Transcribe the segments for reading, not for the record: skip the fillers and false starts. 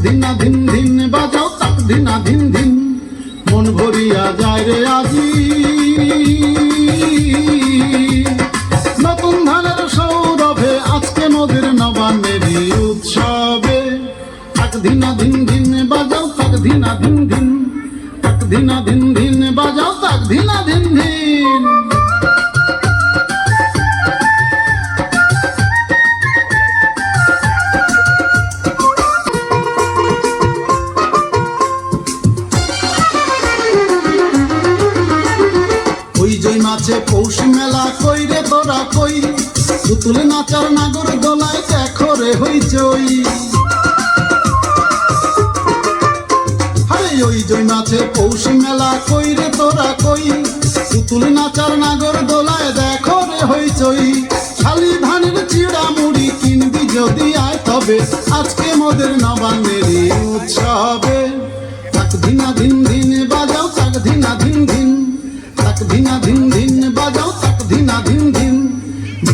দিনা দিন দিন বাজাও তাক দিনা দিন দিন, মন ভরিয়া যায় রে আজি। নতুন ধানের সৌরভে আজকে মোদের নবান্নেরই উৎসবে, তাক দিনা দিন দিন বাজাও তাক দিনা দিন দিন, তাক দিনা দিন দিন বাজাও তাক দিনা দিন দিন। জয় মাছে পৌষ মেলা কই রে তোরা কই, পুতুল নাচার নাগর দোলায় দেখো রে হইচই। আরে ওই জয় মাছে পৌষ মেলা কই রে তোরা কই, পুতুল নাচার নাগর দোলায় দেখো রে হইচই। খালি ধানের চিড়া মুড়ি কিনবি যদি আয় তবে, আজকে মোদের নবান্নেরই উৎসবে। তাক দিনা দিন দিন বাজাও তাক দিনা দিন দিন, তাক দিনা দিন দিন বাজাও তাক দিনা দিন দিন।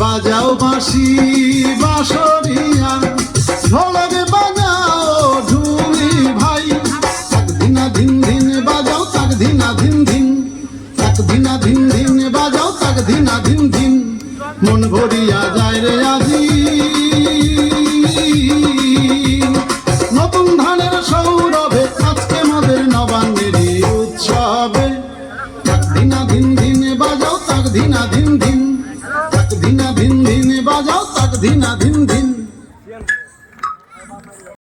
বাজাও বাঁশি বাঁশরিয়া ঢোলকে বাজাও ঢুলি ভাই, তাক দিনা দিন দিন বাজাও তাক দিনা দিন দিন, তাক দিনা দিন দিন বাজাও তাক দিনা দিন দিন। মন ভরিয়া যায় রে আজি, নতুন ধানের সৌরভে আজকে মোদের নবান্নেরই উৎসবে। তাক দিনা দিন দিন বাজাও তাক দিনা দিন দিন, তাক দিনা দিন দিন বাজাও তাক দিনা দিন দিন।